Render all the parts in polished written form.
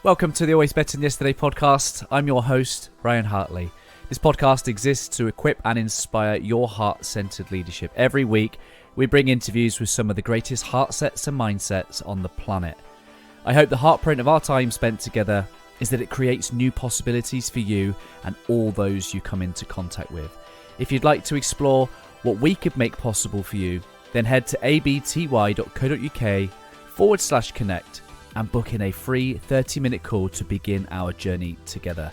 Welcome to the Always Better Than Yesterday podcast. I'm your host, Ryan Hartley. This podcast exists to equip and inspire your heart-centered leadership. Every week, we bring interviews with some of the greatest heart sets and mindsets on the planet. I hope the heartprint of our time spent together is that it creates new possibilities for you and all those you come into contact with. If you'd like to explore what we could make possible for you, then head to abty.co.uk/connect and book in a free 30-minute call to begin our journey together.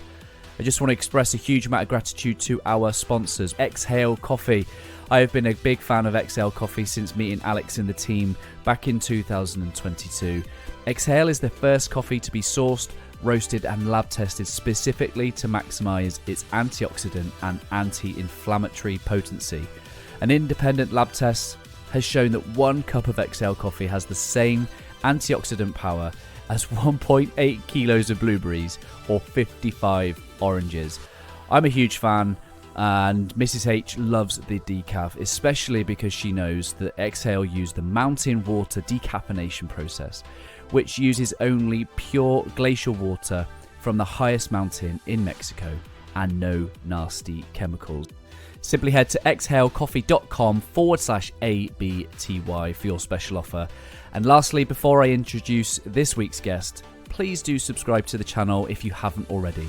I just want to express a huge amount of gratitude to our sponsors, Exhale Coffee. I have been a big fan of Exhale Coffee since meeting Alex and the team back in 2022. Exhale is the first coffee to be sourced, roasted and lab tested specifically to maximize its antioxidant and anti-inflammatory potency. An independent lab test has shown that 1 cup of Exhale Coffee has the same antioxidant power as 1.8 kilos of blueberries or 55 oranges. I'm a huge fan, and Mrs. H loves the decaf, especially because she knows that Exhale use the mountain water decaffeination process, which uses only pure glacial water from the highest mountain in Mexico and no nasty chemicals. Simply head to exhalecoffee.com/ABTY for your special offer. And lastly, before I introduce this week's guest, please do subscribe to the channel if you haven't already.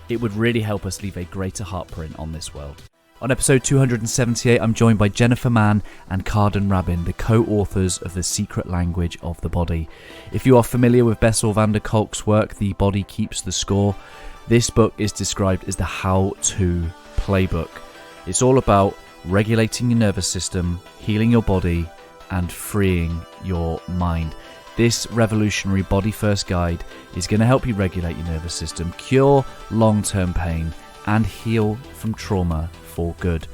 It would really help us leave a greater heartprint on this world. On episode 278, I'm joined by Jennifer Mann and Karden Rabin, the co-authors of The Secret Language of the Body. If you are familiar with Bessel van der Kolk's work, The Body Keeps the Score, this book is described as the how-to playbook. It's all about regulating your nervous system, healing your body, and freeing your mind. This revolutionary body first guide is going to help you regulate your nervous system, cure long-term pain, and heal from trauma for good.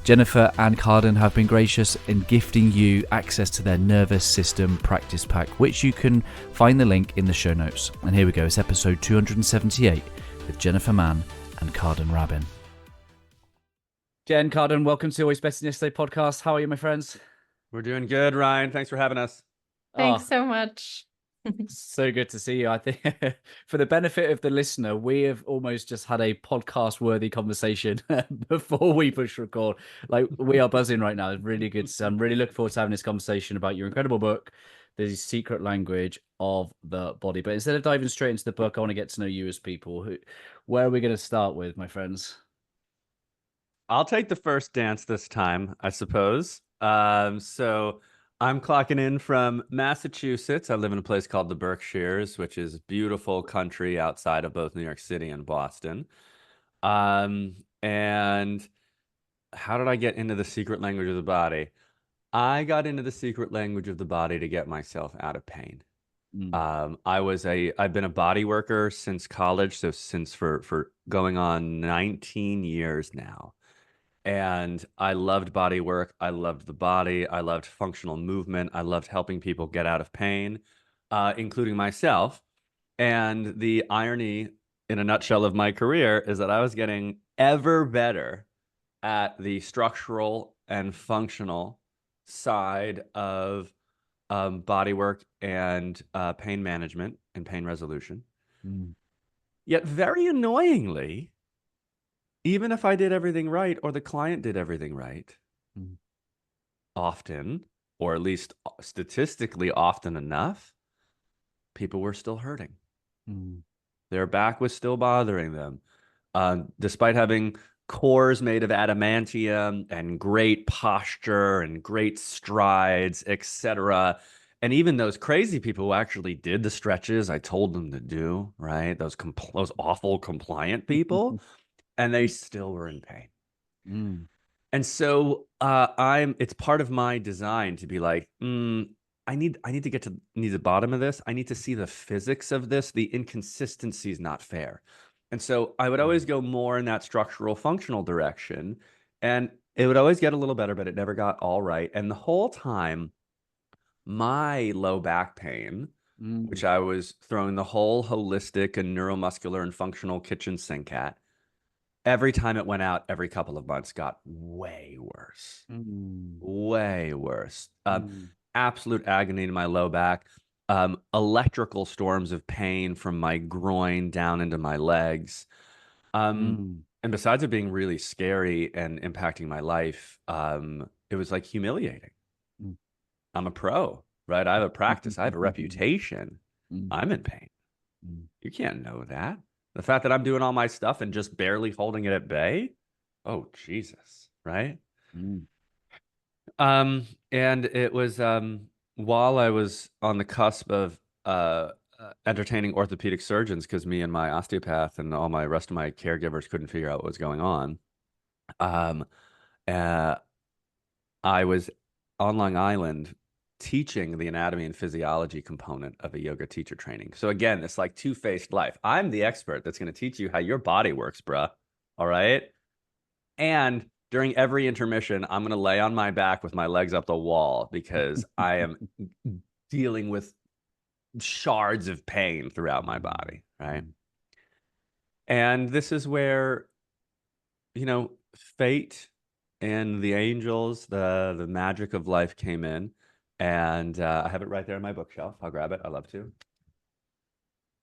Jennifer and Karden have been gracious in gifting you access to their nervous system practice pack, which you can find the link in the show notes. And here we go, it's episode 278 with Jennifer Mann and Karden Rabin. Jen, Karden, welcome to Always Better Than Yesterday podcast. How are you, my friends? We're doing good, Ryan. Thanks for having us. Thanks so much. So good to see you. I think for the benefit of the listener, we have almost just had a podcast worthy conversation before we push record. Like, we are buzzing right now. It's really good. So I'm really looking forward to having this conversation about your incredible book, The Secret Language of the Body. But instead of diving straight into the book, I want to get to know you as people. Where are we going to start with, my friends? I'll take the first dance this time, I suppose. So I'm clocking in from Massachusetts. I live in a place called the Berkshires, which is beautiful country outside of both New York City and Boston. And how did I get into the secret language of the body? I got into the secret language of the body to get myself out of pain. I've been a body worker since college, so for going on 19 years now. And I loved body work. I loved the body. I loved functional movement. I loved helping people get out of pain, including myself. And the irony, in a nutshell, of my career is that I was getting ever better at the structural and functional side of body work and pain management and pain resolution. Yet very annoyingly, even if I did everything right or the client did everything right, often, or at least statistically often enough, people were still hurting. Their back was still bothering them. Despite having cores made of adamantium and great posture and great strides, etc. And even those crazy people who actually did the stretches I told them to do, right? Those awful compliant people. And they still were in pain. And so it's part of my design to be like, I need to get to the bottom of this. I need to see the physics of this. The inconsistency is not fair. And so I would always go more in that structural functional direction. And it would always get a little better, but it never got all right. And the whole time, my low back pain, which I was throwing the whole holistic and neuromuscular and functional kitchen sink at, every time it went out, every couple of months got way worse. Way worse. Absolute agony in my low back. electrical storms of pain from my groin down into my legs. And besides it being really scary and impacting my life, it was like humiliating. I'm a pro, right? I have a practice. I have a reputation. I'm in pain. You can't know that. The fact that I'm doing all my stuff and just barely holding it at bay. Oh, Jesus, right? And it was while I was on the cusp of entertaining orthopedic surgeons, because me and my osteopath and all my rest of my caregivers couldn't figure out what was going on. I was on Long Island teaching the anatomy and physiology component of a yoga teacher training. So again, it's like two-faced life. I'm the expert that's going to teach you how your body works, bruh. All right. And during every intermission, I'm going to lay on my back with my legs up the wall because I am dealing with shards of pain throughout my body, right? And this is where, you know, fate and the angels, the magic of life came in. And I have it right there on my bookshelf. I'll grab it. I love to.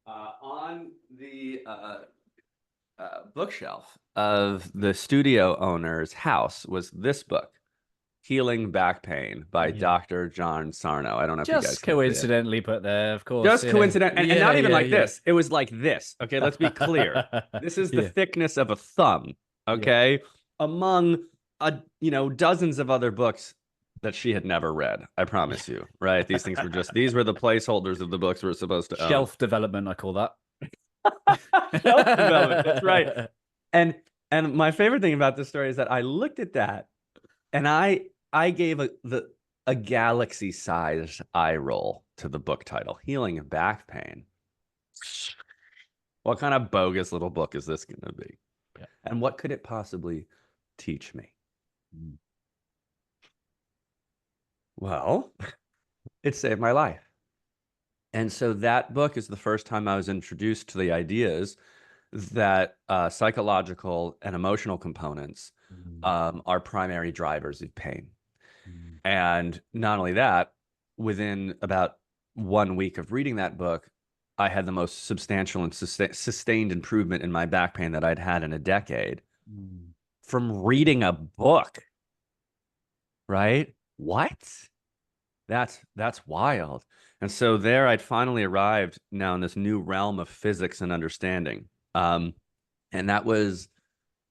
On the bookshelf of the studio owner's house was this book, Healing Back Pain by Dr. John Sarno. I don't know if you guys just coincidentally put there, of course. Just coincident, and not even like this. It was like this. Okay, let's be clear. This is the thickness of a thumb. Okay, among dozens of other books that she had never read. I promise you. Right? These things were these were the placeholders of the books we're supposed to own. Shelf development, I call that. Shelf development. That's right. And my favorite thing about this story is that I looked at that, and I gave a galaxy-sized eye roll to the book title, Healing Back Pain. What kind of bogus little book is this going to be? Yeah. And what could it possibly teach me? Well, it saved my life. And so that book is the first time I was introduced to the ideas that psychological and emotional components are primary drivers of pain. And not only that, within about 1 week of reading that book, I had the most substantial and sustained improvement in my back pain that I'd had in a decade from reading a book. Right? What? That's wild. And so there I'd finally arrived now in this new realm of physics and understanding. And that was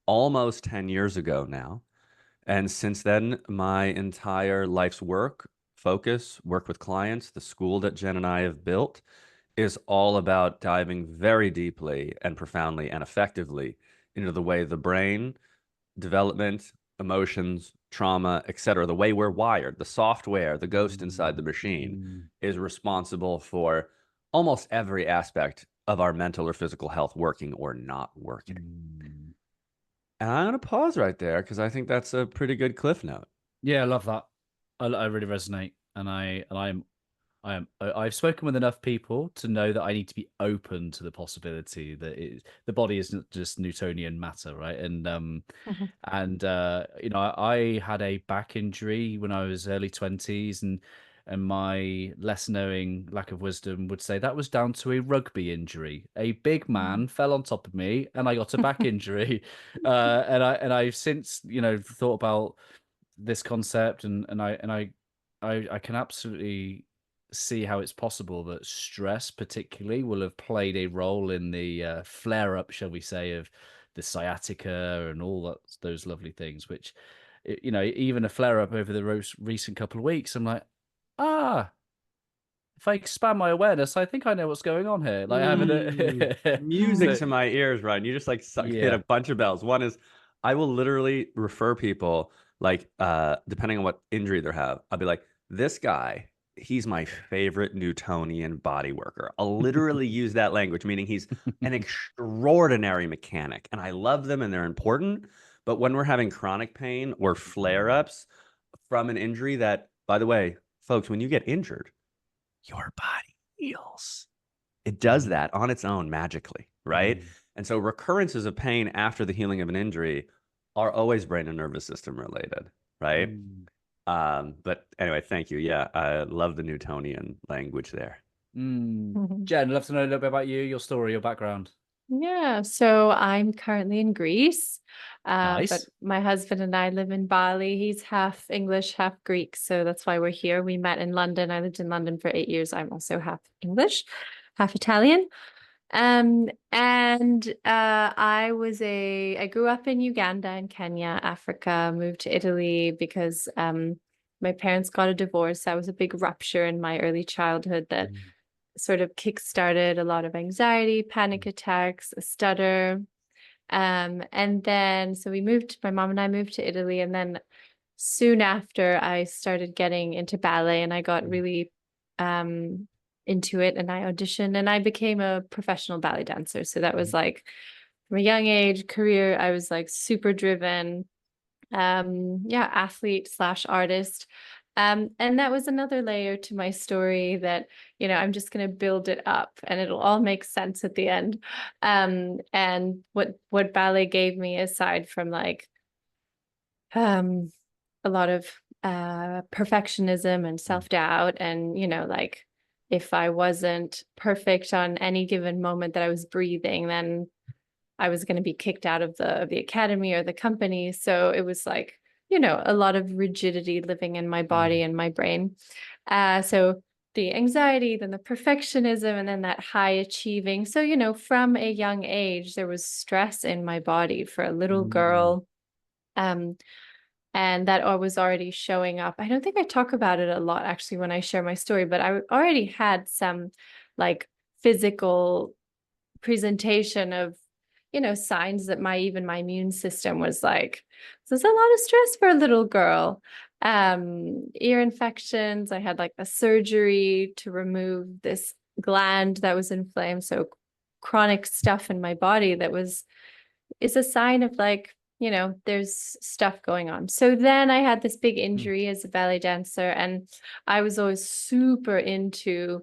almost 10 years ago now. And since then, my entire life's work with clients, the school that Jen and I have built is all about diving very deeply and profoundly and effectively into the way the brain, development, emotions, trauma, etc., the way we're wired, the software, the ghost inside the machine is responsible for almost every aspect of our mental or physical health working or not working. And I'm going to pause right there because I think that's a pretty good cliff note. Yeah, I love that. I really resonate, and I've spoken with enough people to know that I need to be open to the possibility that the body isn't just Newtonian matter, right? And I had a back injury when I was early 20s, and my less knowing lack of wisdom would say that was down to a rugby injury. A big man fell on top of me, and I got a back injury. And I've since thought about this concept, and I can absolutely see how it's possible that stress particularly will have played a role in the flare up, shall we say, of the sciatica and all those lovely things, which, even a flare up over the recent couple of weeks, I'm like, if I expand my awareness, I think I know what's going on here. Like having music to my ears, Ryan. You just hit a bunch of bells. One is I will literally refer people, like, depending on what injury they have, I'll be like, this guy, he's my favorite Newtonian body worker. I'll literally use that language, meaning he's an extraordinary mechanic, and I love them and they're important. But when we're having chronic pain or flare-ups from an injury that, by the way, folks, when you get injured, your body heals. It does that on its own magically, right? And so recurrences of pain after the healing of an injury are always brain and nervous system related, right? But anyway, thank you. Yeah, I love the Newtonian language there. Jen, I'd love to know a little bit about you, your story, your background. Yeah, so I'm currently in Greece, but Nice. my husband and I live in Bali. He's half English, half Greek, so that's why we're here. We met in London. I lived in London for 8 years. I'm also half English, half Italian. And I grew up in Uganda and Kenya, Africa, moved to Italy because my parents got a divorce. That was a big rupture in my early childhood that sort of kick-started a lot of anxiety, panic attacks, a stutter. And then so my mom and I moved to Italy, and then soon after I started getting into ballet, and I got really into it, and I auditioned and I became a professional ballet dancer. So that was like from a young age career, I was like super driven, athlete slash artist. And that was another layer to my story that, I'm just going to build it up and it'll all make sense at the end. And what ballet gave me, aside from like a lot of perfectionism and self-doubt, and like if I wasn't perfect on any given moment that I was breathing, then I was going to be kicked out of the academy or the company. So it was like, a lot of rigidity living in my body and my brain. So the anxiety, then the perfectionism, and then that high achieving. So, from a young age, there was stress in my body for a little girl. And that was already showing up. I don't think I talk about it a lot actually when I share my story, but I already had some like physical presentation of signs that my immune system was like, there's a lot of stress for a little girl. Ear infections. I had like a surgery to remove this gland that was inflamed. So chronic stuff in my body is a sign of like, there's stuff going on. So then I had this big injury as a ballet dancer, and I was always super into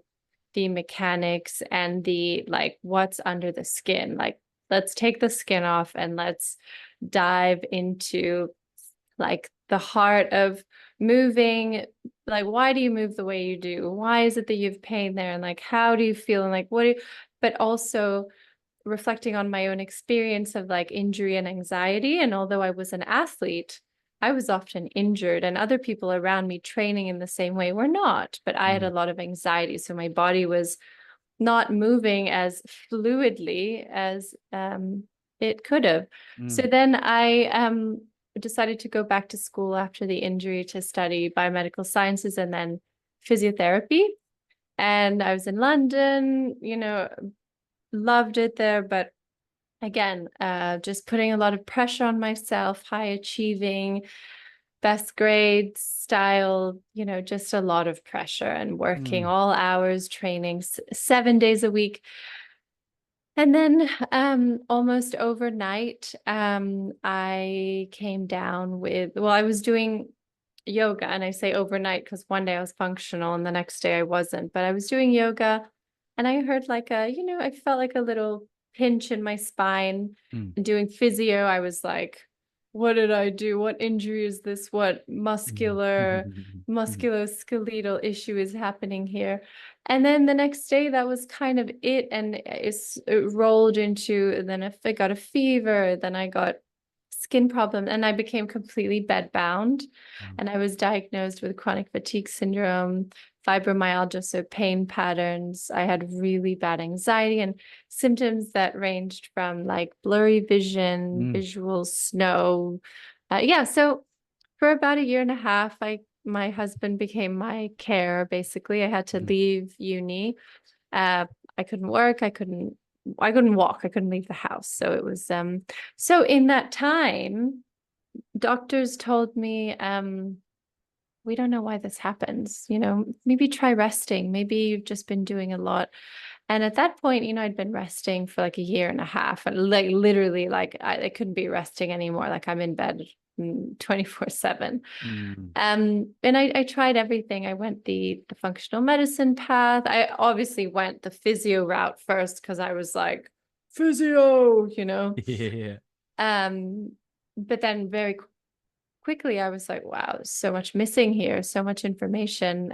the mechanics and the like what's under the skin. Like, let's take the skin off and let's dive into like the heart of moving. Like, why do you move the way you do? Why is it that you have pain there? And like, how do you feel? And like, but also reflecting on my own experience of like injury and anxiety. And although I was an athlete, I was often injured, and other people around me training in the same way were not, but I had a lot of anxiety. So my body was not moving as fluidly as it could have. So then I decided to go back to school after the injury to study biomedical sciences and then physiotherapy. And I was in London, loved it there, but again, just putting a lot of pressure on myself, high achieving, best grades style, just a lot of pressure, and working all hours, training 7 days a week. And then almost overnight, I came down with, I was doing yoga, and I say overnight because one day I was functional and the next day I wasn't, but I was doing yoga, and I heard like I felt like a little pinch in my spine. And doing physio, I was like, what did I do? What injury is this? What musculoskeletal issue is happening here? And then the next day, that was kind of it. And it rolled into, then if I got a fever, then I got skin problem, and I became completely bedbound. And I was diagnosed with chronic fatigue syndrome, fibromyalgia, so pain patterns. I had really bad anxiety and symptoms that ranged from like blurry vision, visual snow. So for about 1.5 years, my husband became my care. Basically, I had to leave uni. I couldn't work. I couldn't walk. I couldn't leave the house. So it was so in that time, doctors told me, we don't know why this happens. Maybe try resting. Maybe you've just been doing a lot. And at that point, I'd been resting for like 1.5 years, and like literally, like I couldn't be resting anymore. Like I'm in bed 24/7. And I tried everything. I went the functional medicine path. I obviously went the physio route first because I was like, physio, Yeah. But then very quickly I was like, wow, there's so much missing here, so much information.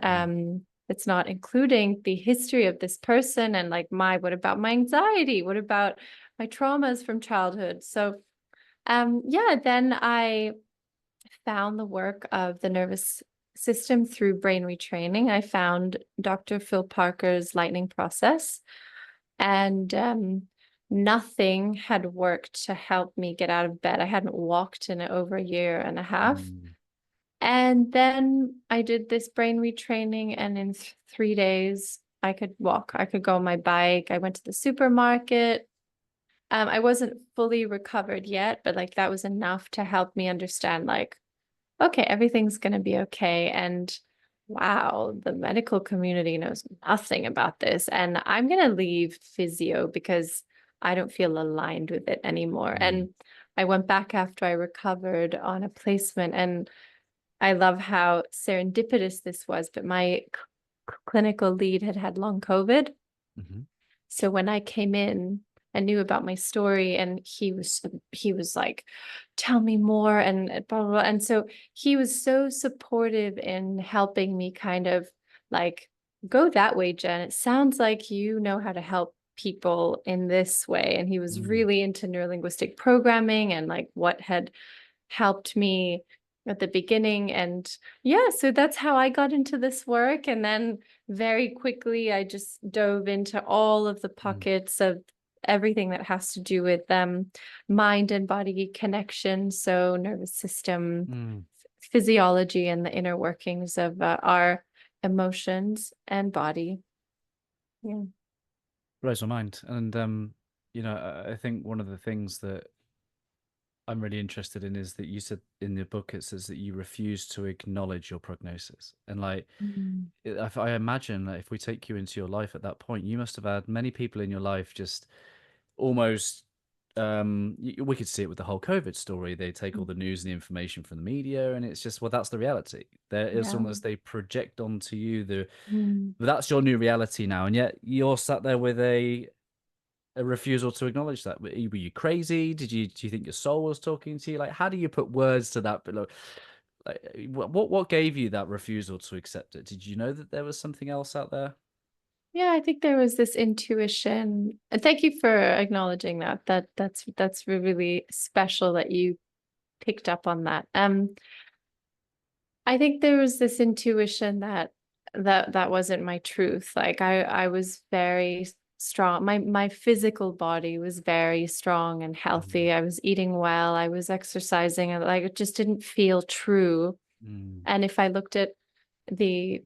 It's not including the history of this person and like what about my anxiety? What about my traumas from childhood? So yeah, then I found the work of the nervous system through brain retraining. I found Dr. Phil Parker's lightning process, and nothing had worked to help me get out of bed. I hadn't walked in over a year and a half. And then I did this brain retraining, and in 3 days, I could walk. I could go on my bike. I went to the supermarket. I wasn't fully recovered yet, but like that was enough to help me understand, like, okay, everything's going to be okay. And wow, the medical community knows nothing about this. And I'm going to leave physio because I don't feel aligned with it anymore. And I went back after I recovered on a placement, and I love how serendipitous this was, but my clinical lead had long COVID. So when I came in, I knew about my story, and he was like, tell me more, and blah, blah, blah. And so he was so supportive in helping me kind of like, go that way, Jen. It sounds like you know how to help people in this way. And he was really into neurolinguistic programming and like what had helped me at the beginning. And yeah, so that's how I got into this work. And then very quickly, I just dove into all of the pockets of everything that has to do with mind and body connection. So nervous system, physiology, and the inner workings of our emotions and body. Yeah. Blows my mind. And, you know, I think one of the things that I'm really interested in is that you said in the book, it says that you refuse to acknowledge your prognosis. And like, if I imagine that if we take you into your life at that point, you must have had many people in your life just almost, we could see it with the whole COVID story. They take all the news and the information from the media, and it's just, well, that's the reality. It's almost, they project onto you that's your new reality now. And yet you're sat there with a refusal to acknowledge that. Were you crazy? Do you think your soul was talking to you? Like, how do you put words to that? But look, like, what gave you that refusal to accept it? Did you know that there was something else out there? Yeah, I think there was this intuition. And thank you for acknowledging that. That's really special that you picked up on that. I think there was this intuition that wasn't my truth. Like I was very strong. My physical body was very strong and healthy. I was eating well. I was exercising, and like it just didn't feel true. And if I looked at the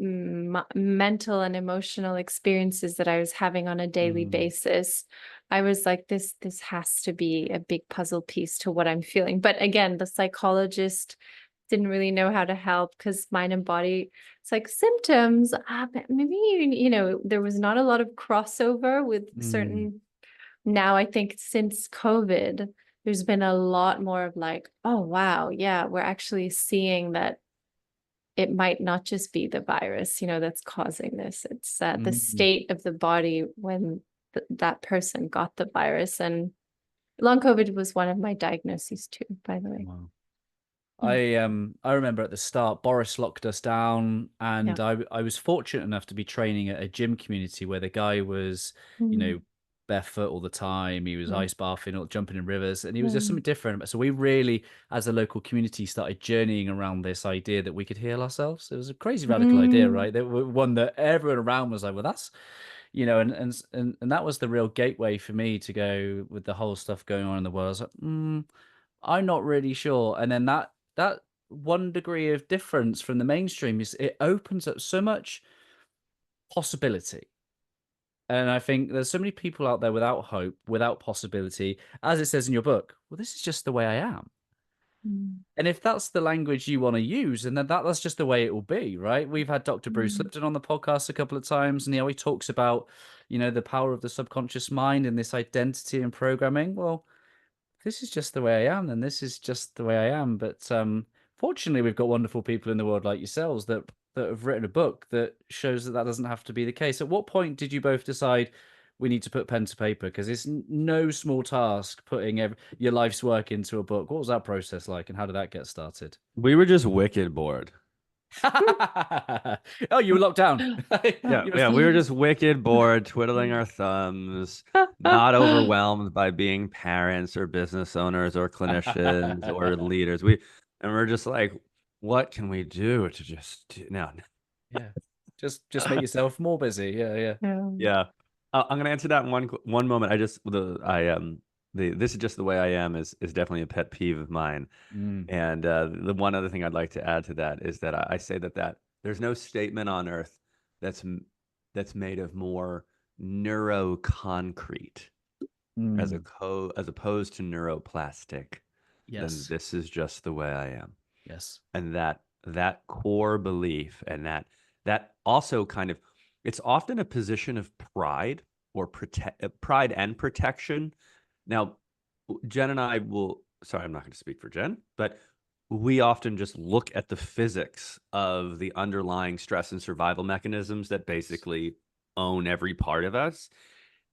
mental and emotional experiences that I was having on a daily basis, I was like, this has to be a big puzzle piece to what I'm feeling. But again, the psychologist didn't really know how to help because mind and body, it's like symptoms. Maybe, you know, there was not a lot of crossover with certain. Now, I think since COVID, there's been a lot more of like, oh, wow, yeah, we're actually seeing that it might not just be the virus, you know, that's causing this. It's the state of the body when that person got the virus. And long COVID was one of my diagnoses too, by the way. Wow. I remember at the start, Boris locked us down, and I was fortunate enough to be training at a gym community where the guy was, you know, barefoot all the time. He was ice bathing or jumping in rivers, and he was just something different. So we really, as a local community, started journeying around this idea that we could heal ourselves. It was a crazy radical idea, right? That one that everyone around was like, well, that's, you know, and that was the real gateway for me to go with the whole stuff going on in the world. I was like, I'm not really sure. And then that one degree of difference from the mainstream is it opens up so much possibility. And I think there's so many people out there without hope, without possibility, as it says in your book. Well, this is just the way I am. And if that's the language you want to use, and then that's just the way it will be, right? We've had Dr. Bruce Lipton on the podcast a couple of times, and he always talks about, you know, the power of the subconscious mind and this identity and programming. Well, this is just the way I am, and this is just the way I am. But fortunately, we've got wonderful people in the world like yourselves that have written a book that shows that doesn't have to be the case. At what point did you both decide we need to put pen to paper? Because it's no small task putting your life's work into a book. What was that process like, and how did that get started? We were just wicked bored. Oh, you were locked down. Yeah, You were yeah, we were just wicked bored, twiddling our thumbs, not overwhelmed by being parents or business owners or clinicians or leaders. And we're just like, what can we do to just do? No. Yeah. Just make yourself more busy. Yeah, yeah. Yeah. I'm gonna answer that in one moment. This is just the way I am is definitely a pet peeve of mine. And the one other thing I'd like to add to that is that I say that there's no statement on earth that's made of more neuroconcrete as opposed to neuroplastic than Yes. this is just the way I am. Yes. And that core belief and that also kind of, it's often a position of pride or pride and protection. Now, Jen and I sorry, I'm not going to speak for Jen, but we often just look at the physics of the underlying stress and survival mechanisms that basically own every part of us.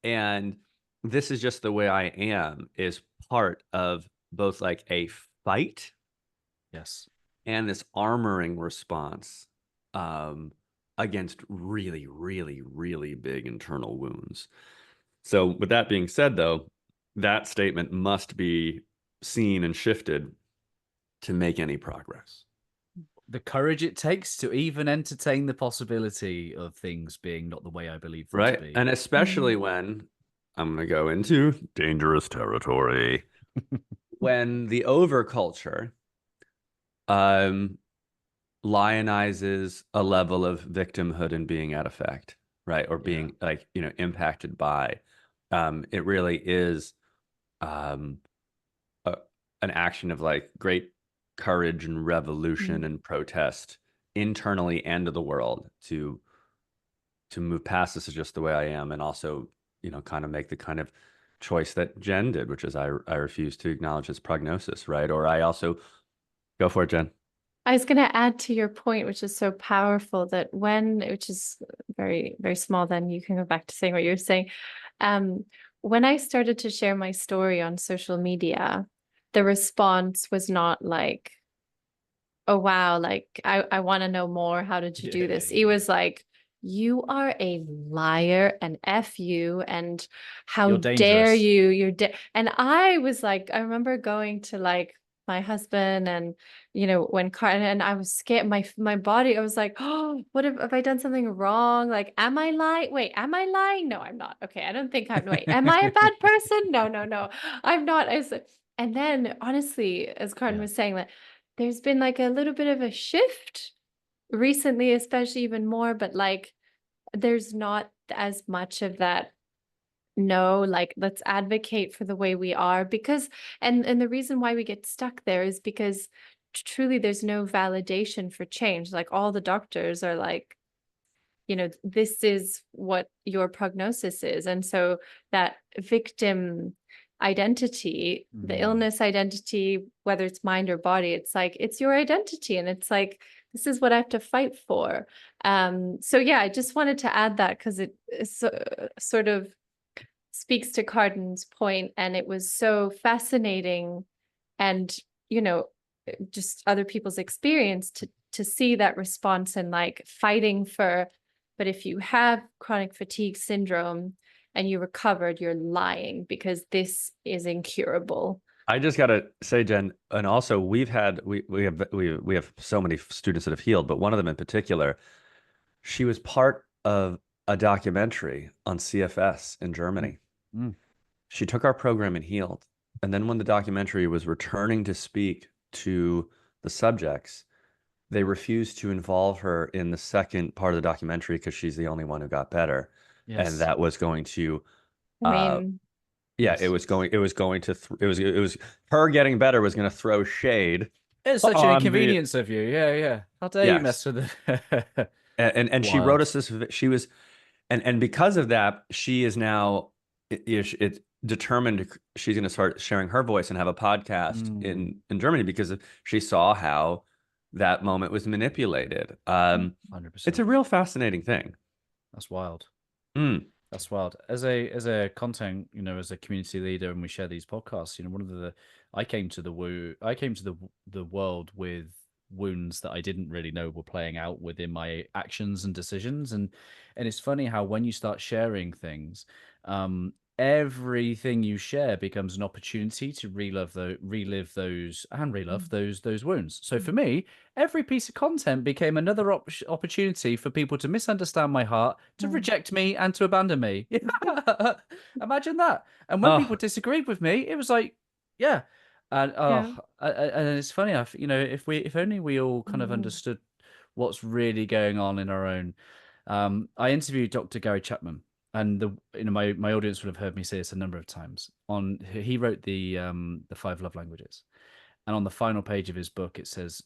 And this is just the way I am is part of both like a fight. Yes. And this armoring response against really, really, really big internal wounds. So with that being said, though, that statement must be seen and shifted to make any progress. The courage it takes to even entertain the possibility of things being not the way I believe them to be. And especially when I'm going to go into dangerous territory, when the overculture lionizes a level of victimhood and being at effect, right? Or being impacted by. It really is an action of like great courage and revolution and protest internally and to the world to move past this is just the way I am, and also kind of make the kind of choice that Jen did, which is I refuse to acknowledge his prognosis, right? Or I also go for it, Jen. I was going to add to your point, which is so powerful, that which is very, very small, then you can go back to saying what you're saying. When I started to share my story on social media, the response was not like, oh, wow, like, I want to know more. How did you do this? It was like, you are a liar and F you, and how dare you? And I was like, I remember going to like my husband and, when Karden, and I was scared, my body, I was like, oh, what have I done something wrong? Like, am I lying? Wait, am I lying? No, I'm not. Okay. I don't think wait, am I a bad person? No, I'm not. And then honestly, as Karden was saying, that there's been like a little bit of a shift recently, especially even more, but like, there's not as much of that. No, like, let's advocate for the way we are, because, and the reason why we get stuck there is because truly there's no validation for change. Like, all the doctors are like, this is what your prognosis is. And so that victim identity, the illness identity, whether it's mind or body, it's like, it's your identity. And it's like, this is what I have to fight for. So yeah, I just wanted to add that because it sort of speaks to Karden's point, and it was so fascinating, and just other people's experience to see that response and like fighting for. But if you have chronic fatigue syndrome and you recovered, you're lying, because this is incurable. I just got to say, Jen, and also we have so many students that have healed, but one of them in particular, she was part of a documentary on CFS in Germany. She took our program and healed. And then when the documentary was returning to speak to the subjects, they refused to involve her in the second part of the documentary because she's the only one who got better. Yes. And that was going to, it was going to, it was her getting better was going to throw shade. It's such an inconvenience of you. Yeah. How dare you mess with it? and she wrote us this, and because of that, she is now it's determined she's going to start sharing her voice and have a podcast in Germany, because she saw how that moment was manipulated. 100%. It's a real fascinating thing. That's wild. That's wild. As a content, as a community leader, and we share these podcasts, one of I came to the world with wounds that I didn't really know were playing out within my actions and decisions. And it's funny how when you start sharing things, everything you share becomes an opportunity to relive those wounds. So for me, every piece of content became another opportunity for people to misunderstand my heart, to reject me, and to abandon me. Imagine that. And when people disagreed with me, it was like, yeah. And and it's funny, if only we all kind of understood what's really going on in our own. I interviewed Dr. Gary Chapman, and my audience would have heard me say this a number of times. He wrote the 5 love languages, and on the final page of his book it says,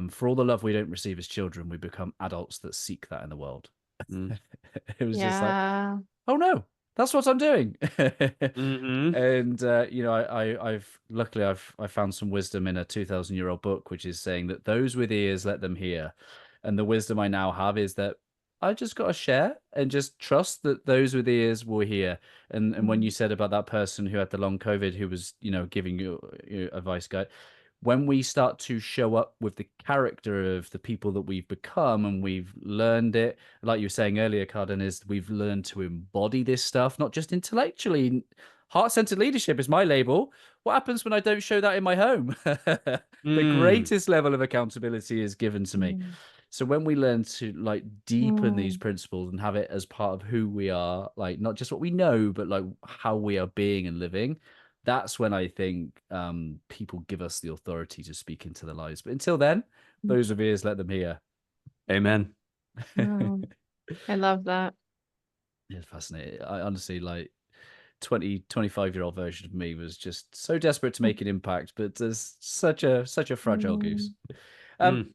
for all the love we don't receive as children, we become adults that seek that in the world. It was just like, oh no, that's what I'm doing. And I've found some wisdom in a 2,000-year-old book, which is saying that those with ears, let them hear. And the wisdom I now have is that I just got to share and just trust that those with ears will hear. And when you said about that person who had the long COVID, who was, giving you advice, guy, when we start to show up with the character of the people that we've become, and we've learned it, like you were saying earlier, Karden, is we've learned to embody this stuff, not just intellectually. Heart-centered leadership is my label. What happens when I don't show that in my home? The greatest level of accountability is given to me. So when we learn to like deepen these principles and have it as part of who we are, like not just what we know, but like how we are being and living, that's when I think people give us the authority to speak into their lives. But until then, those with ears, let them hear. Amen. I love that. It's fascinating. I honestly, like, 25-year-old version of me was just so desperate to make an impact, but there's such a fragile goose. The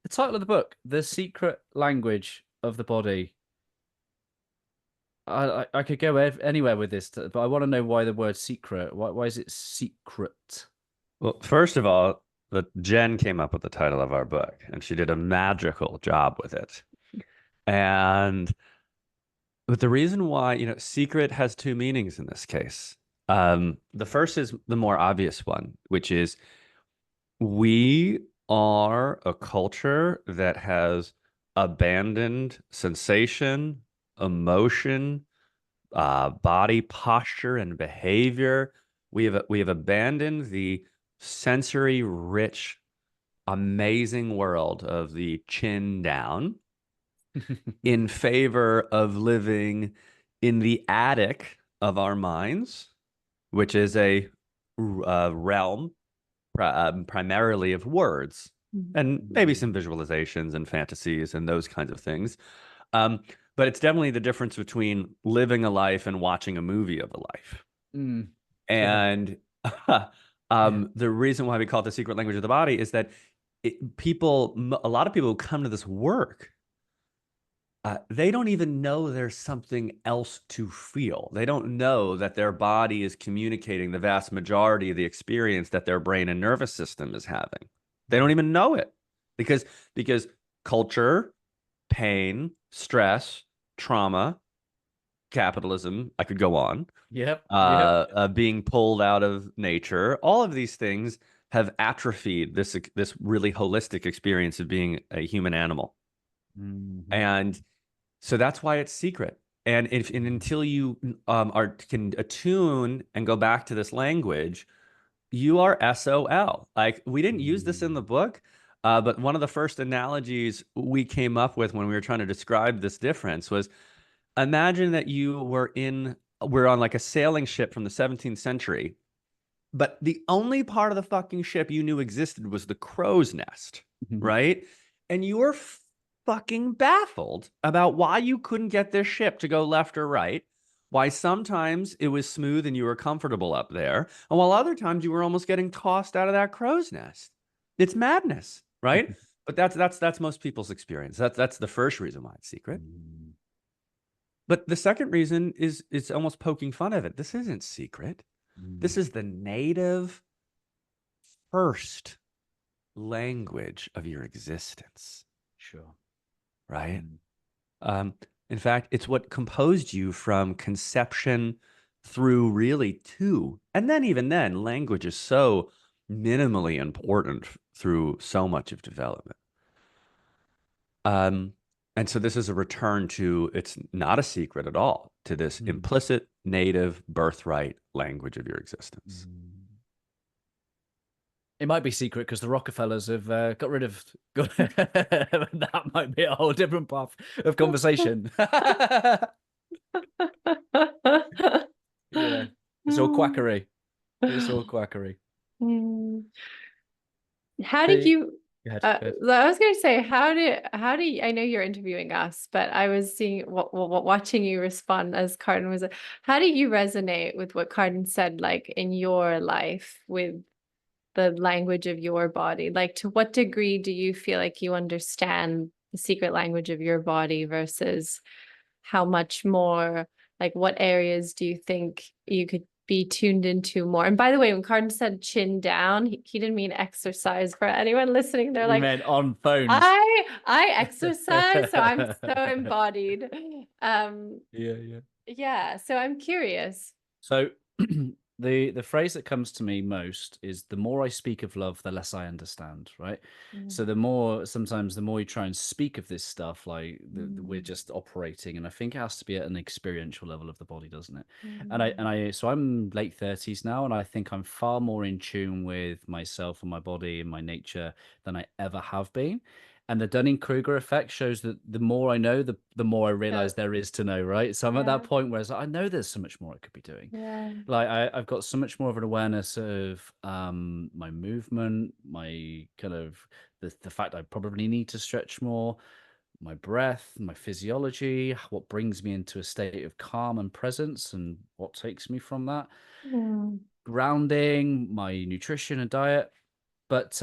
title of the book, The Secret Language of the Body. I could go anywhere with this, but I want to know why the word secret. Why is it secret? Well, first of all, Jen came up with the title of our book, and she did a magical job with it. But the reason why, secret has 2 meanings in this case. The first is the more obvious one, which is we are a culture that has abandoned sensation, emotion, body posture, and behavior. We have abandoned the sensory rich, amazing world of the chin down in favor of living in the attic of our minds, which is a realm primarily of words and maybe some visualizations and fantasies and those kinds of things. But it's definitely the difference between living a life and watching a movie of a life. And the reason why we call it the secret language of the body is that a lot of people who come to this work, they don't even know there's something else to feel. They don't know that their body is communicating the vast majority of the experience that their brain and nervous system is having. They don't even know it because culture, pain, stress, trauma, capitalism, I could go on. Being pulled out of nature, all of these things have atrophied this really holistic experience of being a human animal. And so that's why it's secret. And until you can attune and go back to this language, you are SOL. Like, we didn't use this in the book, but one of the first analogies we came up with when we were trying to describe this difference was, imagine that we're on like a sailing ship from the 17th century, but the only part of the fucking ship you knew existed was the crow's nest, right? And you were fucking baffled about why you couldn't get this ship to go left or right, why sometimes it was smooth and you were comfortable up there, and while other times you were almost getting tossed out of that crow's nest. It's madness, right? But that's most people's experience. That's the first reason why it's secret. But the second reason is it's almost poking fun of it. This isn't secret. This is the native first language of your existence. Sure. Right? In fact, it's what composed you from conception through really to, and then even then, language is so minimally important through so much of development. And so this is a return to, it's not a secret at all, to this implicit, native, birthright language of your existence. It might be secret because the Rockefellers have got rid of. That might be a whole different path of conversation. Yeah, it's all quackery. It's all quackery. How did you? Go ahead. I was going to say, how do you, I know you're interviewing us, but I was seeing watching you respond as Karden was. How do you resonate with what Karden said, like in your life with the language of your body? Like, to what degree do you feel like you understand the secret language of your body versus how much more, like what areas do you think you could be tuned into more? And by the way, when Karden said chin down, he didn't mean exercise. For anyone listening, they're like, meant on phones. I exercise, so I'm so embodied. Yeah. So I'm curious. So the phrase that comes to me most is, the more I speak of love, the less I understand, right? So the more you try and speak of this stuff, like we're just operating, and I think it has to be at an experiential level of the body, doesn't it? So I'm late 30s now, and I think I'm far more in tune with myself and my body and my nature than I ever have been. And the Dunning-Kruger effect shows that the more I know, the more I realize there is to know, right? So I'm at that point where it's like, I know there's so much more I could be doing. Like I've got so much more of an awareness of my movement, my kind of the fact I probably need to stretch more, my breath, my physiology, what brings me into a state of calm and presence, and what takes me from that. Grounding, my nutrition and diet. But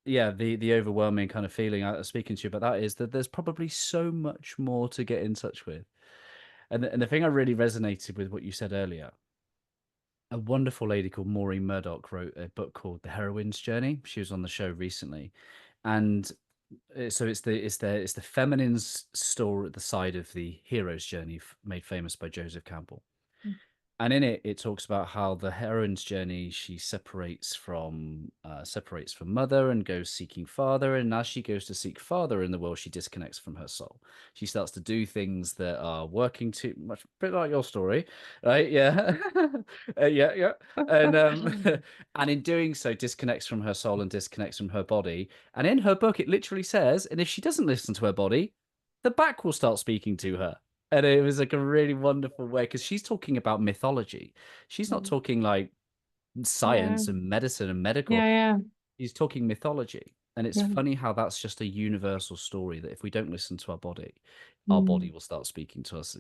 yeah, the overwhelming kind of feeling speaking to you about that is that there's probably so much more to get in touch with. And the thing I really resonated with what you said earlier, a wonderful lady called Maureen Murdoch wrote a book called The Heroine's Journey. She was on the show recently. And so it's the feminine's story at the side of the hero's journey made famous by Joseph Campbell. And in it, it talks about how the heroine's journey, she separates from mother and goes seeking father. And as she goes to seek father in the world, she disconnects from her soul. She starts to do things that are working too much, a bit like your story, right? Yeah, yeah. And and in doing so, disconnects from her soul and disconnects from her body. And in her book, it literally says, and if she doesn't listen to her body, the back will start speaking to her. And it was like a really wonderful way, because she's talking about mythology. She's not talking like science and medicine and medical. She's talking mythology. And it's funny how that's just a universal story, that if we don't listen to our body will start speaking to us.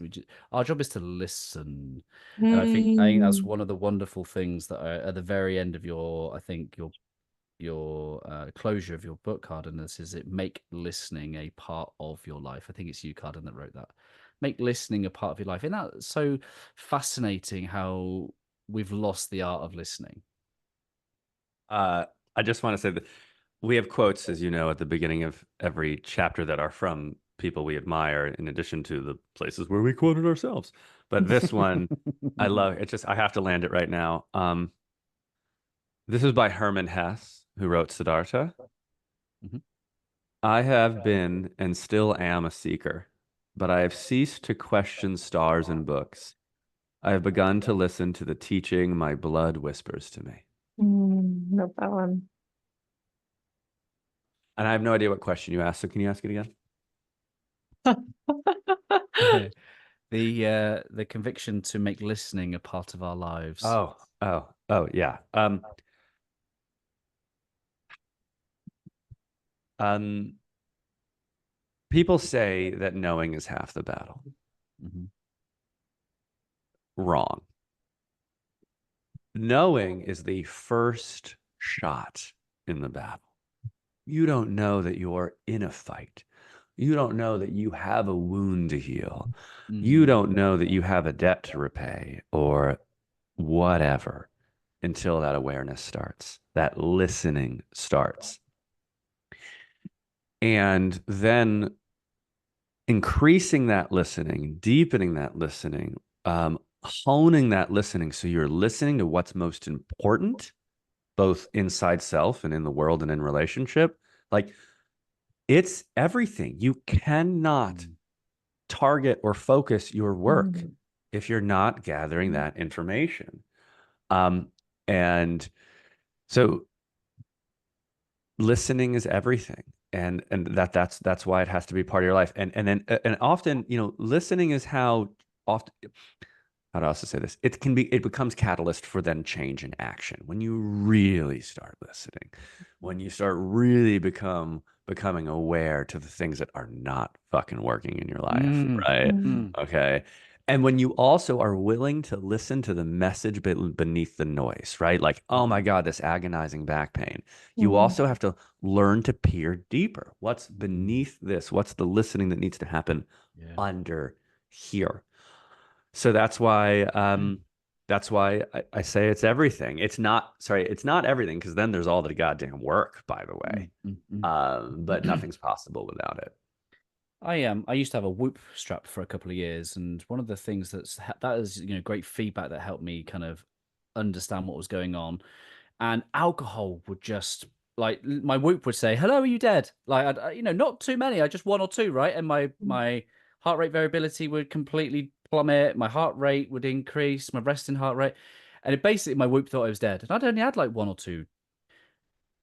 Our job is to listen. And I think that's one of the wonderful things that are at the very end of your closure of your book, Karden. This is it: make listening a part of your life. I think it's you, Karden, that wrote that. Make listening a part of your life. And that's so fascinating how we've lost the art of listening. I just want to say that we have quotes, as you know, at the beginning of every chapter that are from people we admire, in addition to the places where we quoted ourselves. But this one, I love. It's just, I have to land it right now. This is by Hermann Hesse, who wrote Siddhartha. I have been and still am a seeker, but I have ceased to question stars and books. I have begun to listen to the teaching my blood whispers to me. No problem. And I have no idea what question you asked, so can you ask it again? The conviction to make listening a part of our lives. Oh, yeah. People say that knowing is half the battle. Wrong. Knowing is the first shot in the battle. You don't know that you're in a fight. You don't know that you have a wound to heal. You don't know that you have a debt to repay or whatever until that awareness starts, that listening starts. And then increasing that listening, deepening that listening, honing that listening, so you're listening to what's most important both inside self and in the world and in relationship. Like, it's everything. You cannot target or focus your work if you're not gathering that information. And so listening is everything. And that's why it has to be part of your life. And often, listening is how often, how do I also say this? It becomes catalyst for then change and action. When you really start listening, when you start really becoming aware to the things that are not fucking working in your life, right? Okay. And when you also are willing to listen to the message beneath the noise, right? Like, oh my God, this agonizing back pain. You also have to learn to peer deeper. What's beneath this? What's the listening that needs to happen under here? So that's why I say it's everything. It's not everything, because then there's all the goddamn work, by the way. But nothing's possible without it. I used to have a Whoop strap for a couple of years, and one of the things that is great feedback that helped me kind of understand what was going on. And alcohol would just, like, my Whoop would say, "Hello, are you dead?" Like, not too many, I just one or two, right? And my heart rate variability would completely plummet, my heart rate would increase, my resting heart rate, and it basically, my Whoop thought I was dead, and I'd only had like one or two.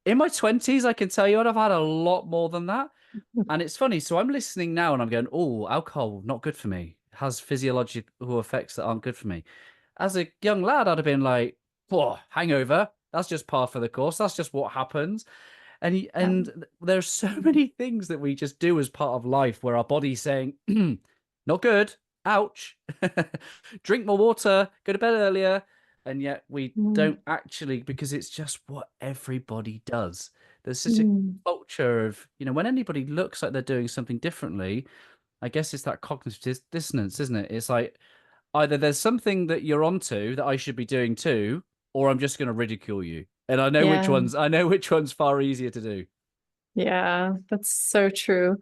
In my 20s, I can tell you, I'd have had a lot more than that. And it's funny. So I'm listening now and I'm going, oh, alcohol, not good for me. It has physiological effects that aren't good for me. As a young lad, I'd have been like, oh, hangover. That's just par for the course. That's just what happens. And there's so many things that we just do as part of life where our body's saying, not good. Ouch. Drink more water. Go to bed earlier. And yet we don't actually, because it's just what everybody does. There's such a culture of, when anybody looks like they're doing something differently, I guess it's that cognitive dissonance, isn't it? It's like, either there's something that you're onto that I should be doing too, or I'm just going to ridicule you. And I know which one's far easier to do. Yeah, that's so true.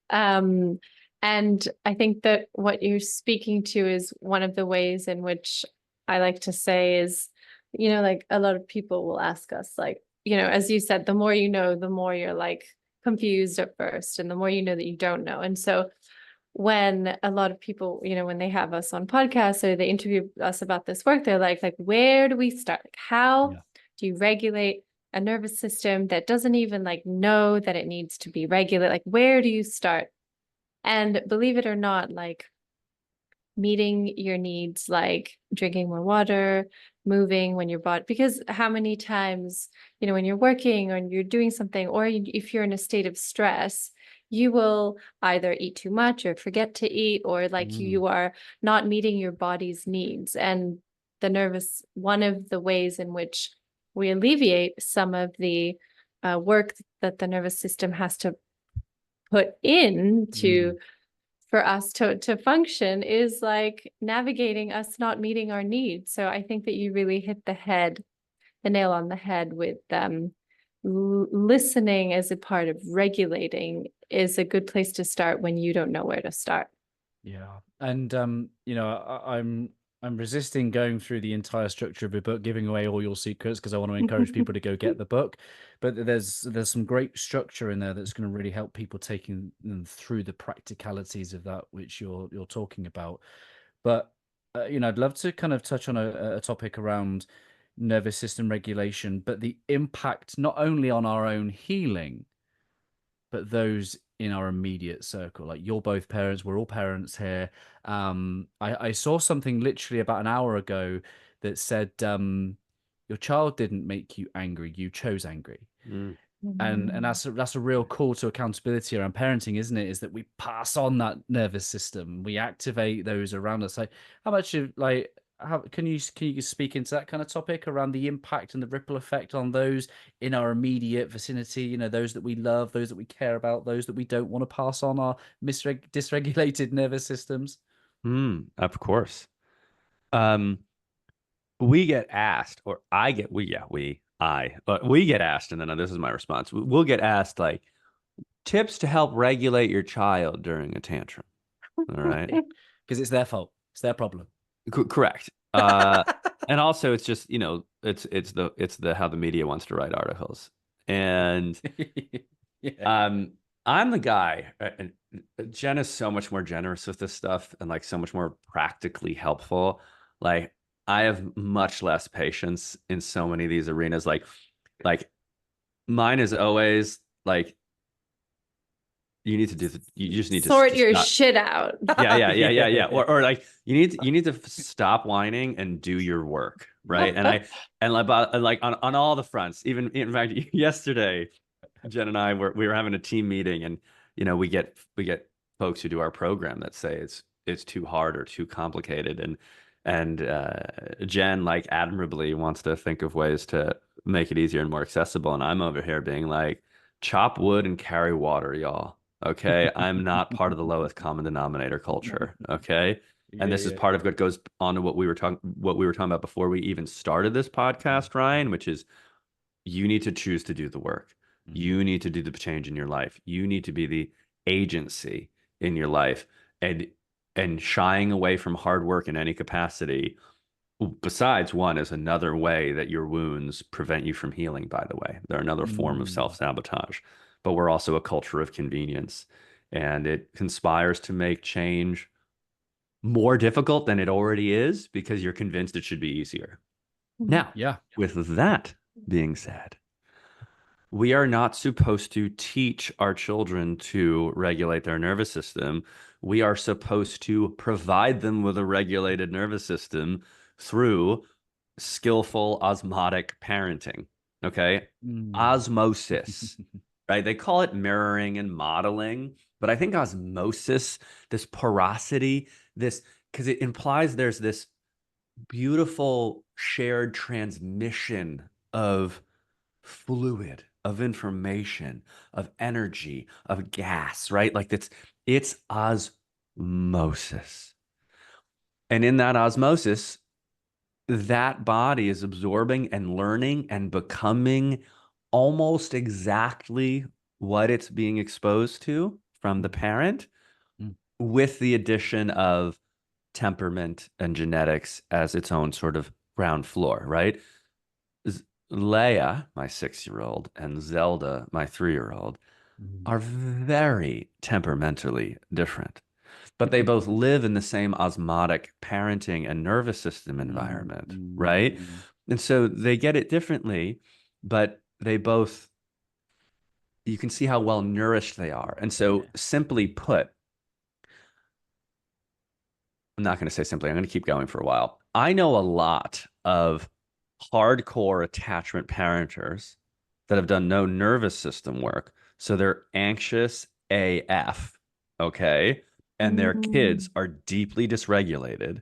And I think that what you're speaking to is one of the ways in which I like to say is, like, a lot of people will ask us, like, as you said, the more you know, the more you're like confused at first, and the more you know that you don't know. And so when a lot of people, when they have us on podcasts or they interview us about this work, they're like, where do we start? Like, how do you regulate a nervous system that doesn't even like know that it needs to be regulated? Like, where do you start? And believe it or not, like, meeting your needs, like drinking more water, moving when you're because how many times, when you're working or you're doing something, or if you're in a state of stress, you will either eat too much or forget to eat, or like you are not meeting your body's needs. And one of the ways in which we alleviate some of the work that the nervous system has to put in for us to function is like navigating us not meeting our needs. So I think that you really hit the nail on the head with listening as a part of regulating is a good place to start when you don't know where to start. Yeah. And I'm resisting going through the entire structure of a book, giving away all your secrets, because I want to encourage people to go get the book. But there's some great structure in there that's going to really help people taking them through the practicalities of that which you're talking about. But I'd love to kind of touch on a topic around nervous system regulation, but the impact not only on our own healing, but those in our immediate circle. Like, you're both parents, we're all parents here. I saw something literally about an hour ago that said, your child didn't make you angry, you chose angry. And that's a real call to accountability around parenting, isn't it? Is that we pass on that nervous system, we activate those around us. Like, how much of how can you speak into that kind of topic around the impact and the ripple effect on those in our immediate vicinity, those that we love, those that we care about, those that we don't want to pass on our dysregulated nervous systems? Of course. We get asked, or I get, but we get asked, and then this is my response. We'll get asked, like, tips to help regulate your child during a tantrum. All right. Because it's their fault. It's their problem. Correct. And also it's just, it's the how the media wants to write articles. And Yeah. I'm the guy, and Jen is so much more generous with this stuff and like so much more practically helpful. Like I have much less patience in so many of these arenas. Like mine is always like, you need to do you just need to Sort your stop. shit out. Yeah. Or like you need to stop whining and do your work, right? And like on all the fronts. Even in fact, yesterday, Jen and I we were having a team meeting, and we get folks who do our program that say it's too hard or too complicated, and Jen like admirably wants to think of ways to make it easier and more accessible, and I'm over here being like, chop wood and carry water, y'all. Okay, I'm not part of the lowest common denominator culture. Okay, and this is Yeah. part of what goes on to what we were talking about before we even started this podcast, Ryan, which is you need to choose to do the work. You need to do the change in your life. You need to be the agency in your life, and shying away from hard work in any capacity. Besides, one is another way that your wounds prevent you from healing, by the way. They're another form of self-sabotage. But we're also a culture of convenience, and it conspires to make change more difficult than it already is because you're convinced it should be easier. Now, Yeah. with that being said, we are not supposed to teach our children to regulate their nervous system. We are supposed to provide them with a regulated nervous system through skillful osmotic parenting. Okay. Osmosis, right? They call it mirroring and modeling, but I think osmosis, this porosity, because it implies there's this beautiful shared transmission of fluid, of information, of energy, of gas, right? Like it's osmosis. And in that osmosis, that body is absorbing and learning and becoming almost exactly what it's being exposed to from the parent, with the addition of temperament and genetics as its own sort of ground floor, right? Leia, my 6-year-old, and Zelda, my 3-year-old, are very temperamentally different, but they both live in the same osmotic parenting and nervous system environment, right? And so they get it differently, but they both, you can see how well nourished they are. And so, simply put, I'm not going to say simply, I'm going to keep going for a while. I know a lot of hardcore attachment parenters that have done no nervous system work. So they're anxious AF, okay? And their kids are deeply dysregulated,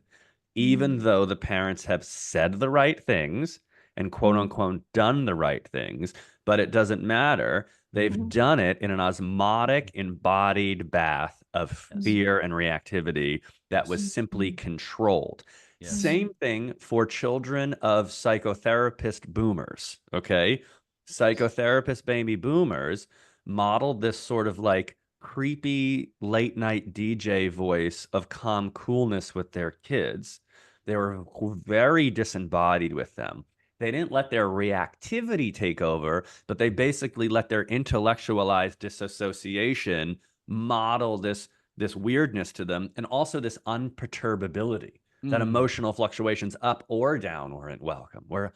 even though the parents have said the right things and quote unquote done the right things, but it doesn't matter. They've done it in an osmotic, embodied bath of fear and reactivity that was simply controlled. Yes. Same thing for children of psychotherapist boomers, okay? Psychotherapist baby boomers modeled this sort of like creepy late night DJ voice of calm coolness with their kids. They were very disembodied with them. They didn't let their reactivity take over, but they basically let their intellectualized disassociation model this weirdness to them, and also this unperturbability, that emotional fluctuations up or down weren't welcome. We're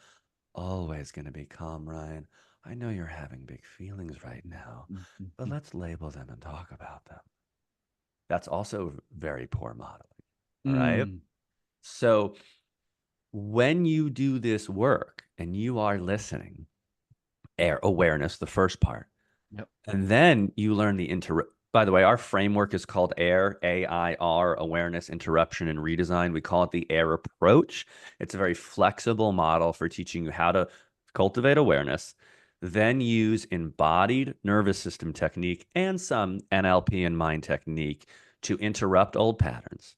always going to be calm, Ryan. I know you're having big feelings right now, but let's label them and talk about them. That's also very poor modeling, right? So when you do this work and you are listening, awareness, the first part, and then you learn by the way, our framework is called AIR, AIR, awareness, interruption, and redesign. We call it the AIR approach. It's a very flexible model for teaching you how to cultivate awareness, then use embodied nervous system technique and some NLP and mind technique to interrupt old patterns,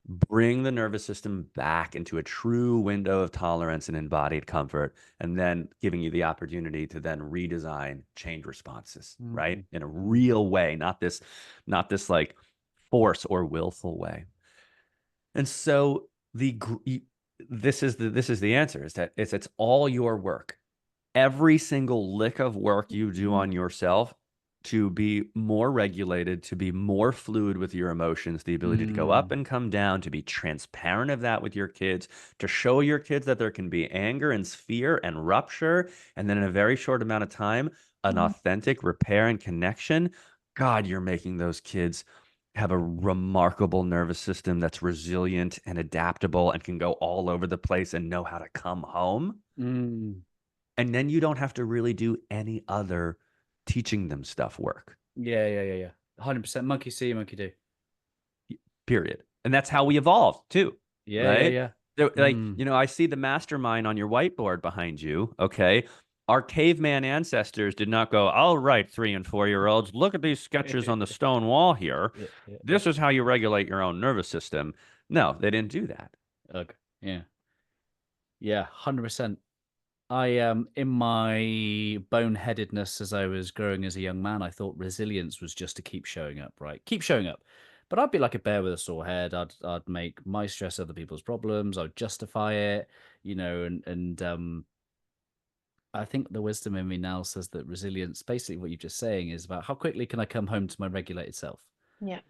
bring the nervous system back into a true window of tolerance and embodied comfort, and then giving you the opportunity to then redesign change responses, right? In a real way, not this like force or willful way. And so this is the answer, is that it's all your work. Every single lick of work you do on yourself to be more regulated, to be more fluid with your emotions, the ability to go up and come down, to be transparent of that with your kids, to show your kids that there can be anger and fear and rupture, and then in a very short amount of time, an authentic repair and connection. God, you're making those kids have a remarkable nervous system that's resilient and adaptable and can go all over the place and know how to come home. And then you don't have to really do any other teaching them stuff work. Yeah. 100% monkey see, monkey do. Period. And that's how we evolved too. Right? Yeah. Like, I see the mastermind on your whiteboard behind you. Okay. Our caveman ancestors did not go, all right, 3 and 4-year-olds, look at these sketches on the stone wall here. This is how you regulate your own nervous system. No, they didn't do that. Okay. Yeah, 100%. I in my boneheadedness as I was growing as a young man, I thought resilience was just to keep showing up, right? Keep showing up. But I'd be like a bear with a sore head. I'd make my stress other people's problems. I'd justify it, and I think the wisdom in me now says that resilience, basically what you're just saying, is about how quickly can I come home to my regulated self? Yeah.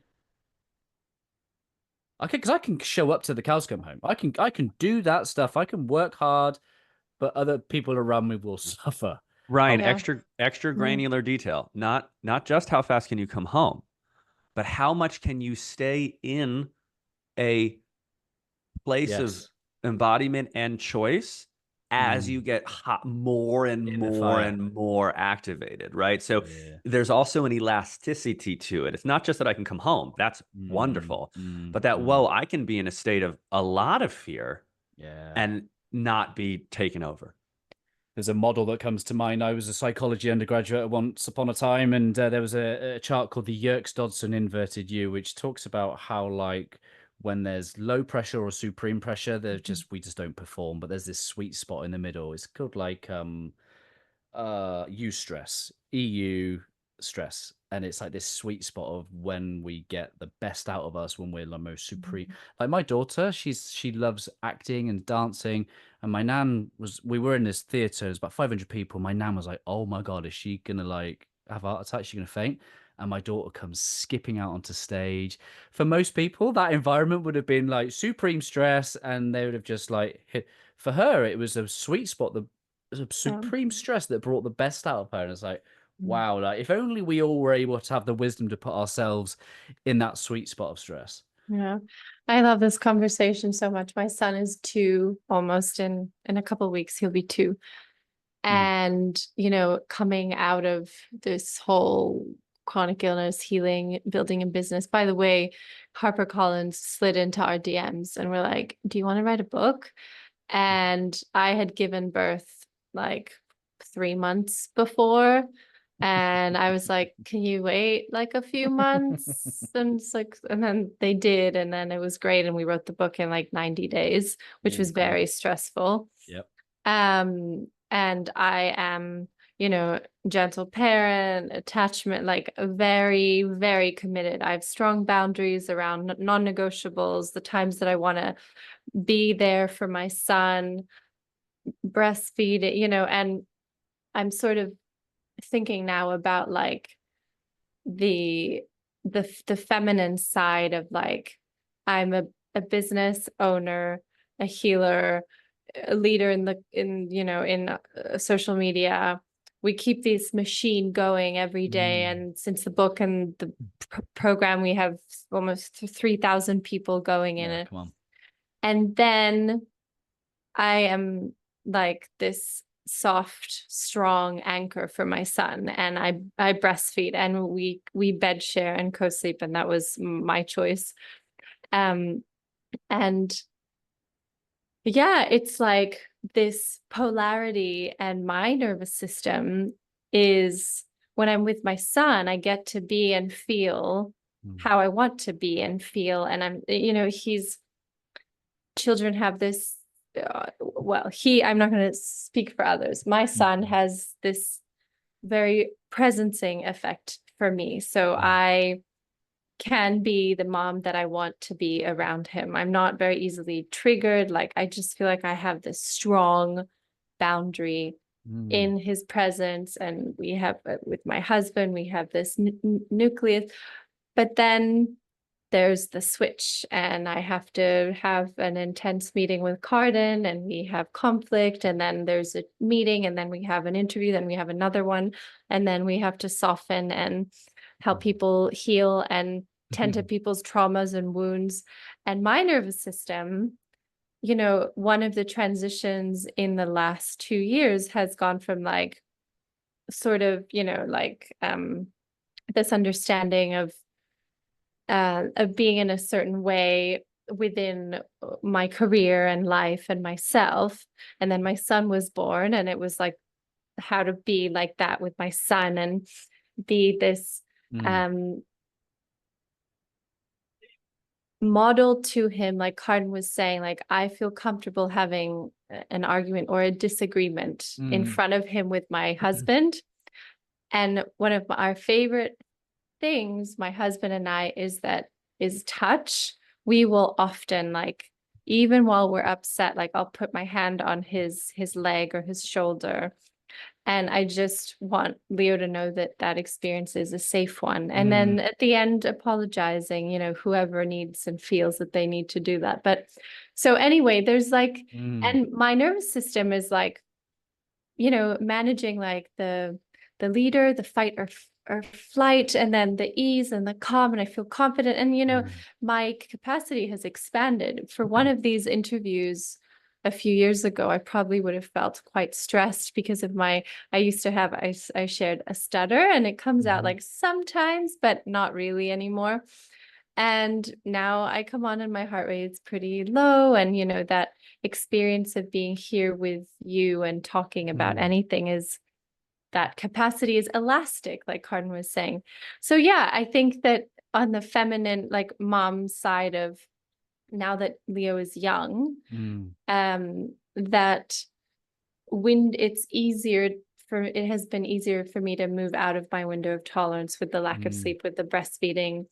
Okay, because I can show up to the cows come home. I can do that stuff. I can work hard, but other people around me will suffer. Ryan, extra granular detail. Not just how fast can you come home, but how much can you stay in a place of embodiment and choice as you get more and more activated, right? So there's also an elasticity to it. It's not just that I can come home. That's wonderful. But that, I can be in a state of a lot of fear and not be taken over. There's a model that comes to mind. I was a psychology undergraduate once upon a time, and there was a chart called the Yerkes-Dodson inverted U, which talks about how, like, when there's low pressure or supreme pressure, we just don't perform. But there's this sweet spot in the middle. It's called like U stress, EU stress, and it's like this sweet spot of when we get the best out of us, when we're the most supreme. Like my daughter, she loves acting and dancing, and my nan we were in this theater, there's about 500 people. My nan was like, oh my god, is she gonna like have a heart attack? Is she gonna faint? And my daughter comes skipping out onto stage. For most people, that environment would have been like supreme stress, and they would have just like hit. For her, it was a sweet spot, the supreme stress that brought the best out of her. And it's like, wow, like if only we all were able to have the wisdom to put ourselves in that sweet spot of stress. Yeah, I love this conversation so much. My son is 2, almost in a couple of weeks, he'll be 2. And, coming out of this whole chronic illness, healing, building a business. By the way, HarperCollins slid into our DMs and we're like, do you want to write a book? And I had given birth like 3 months before. And I was like, can you wait like a few months? And it's like, and then they did. And then it was great. And we wrote the book in like 90 days, which was very stressful. Yep. And I am, gentle parent, attachment, like very, very committed. I have strong boundaries around non-negotiables, the times that I want to be there for my son, breastfeed, and I'm sort of thinking now about like the feminine side of like, I'm a business owner, a healer, a leader in social media. We keep this machine going every day. And since the book and the program, we have almost 3,000 people going in it. Come on. And then I am like this soft, strong anchor for my son, and I breastfeed, and we bed share and co-sleep, and that was my choice. And yeah, it's like this polarity, and my nervous system is, when I'm with my son, I get to be and feel how I want to be and feel. And I'm, children have this, I'm not going to speak for others. My son has this very presencing effect for me. So I can be the mom that I want to be around him. I'm not very easily triggered. Like, I just feel like I have this strong boundary in his presence. And we have, with my husband, we have this nucleus. But then there's the switch, and I have to have an intense meeting with Karden, and we have conflict, and then there's a meeting, and then we have an interview, then we have another one, and then we have to soften and help people heal and tend to people's traumas and wounds. And my nervous system, you know, one of the transitions in the last 2 years has gone from like sort of, you know, like this understanding of being in a certain way within my career and life and myself. And then my son was born, and it was like how to be like that with my son and be this model to him. Like Karden was saying, like, I feel comfortable having an argument or a disagreement in front of him with my husband. And one of our favorite things, my husband and I, is touch. We will often, like, even while we're upset, like I'll put my hand on his leg or his shoulder. And I just want Leo to know that that experience is a safe one. And then at the end, apologizing, you know, whoever needs and feels that they need to do that. But so anyway, there's like, and my nervous system is like, you know, managing like the leader, the fight or flight, and then the ease and the calm, and I feel confident. And, you know, my capacity has expanded. For one of these interviews a few years ago, I probably would have felt quite stressed because of I used to have, I shared a stutter, and it comes out like sometimes, but not really anymore. And now I come on and my heart rate is pretty low. And, you know, that experience of being here with you and talking about anything is, that capacity is elastic, like Karden was saying. So yeah, I think that on the feminine, like mom side of, now that Leo is young, that when it's easier it has been easier for me to move out of my window of tolerance with the lack of sleep, with the breastfeeding,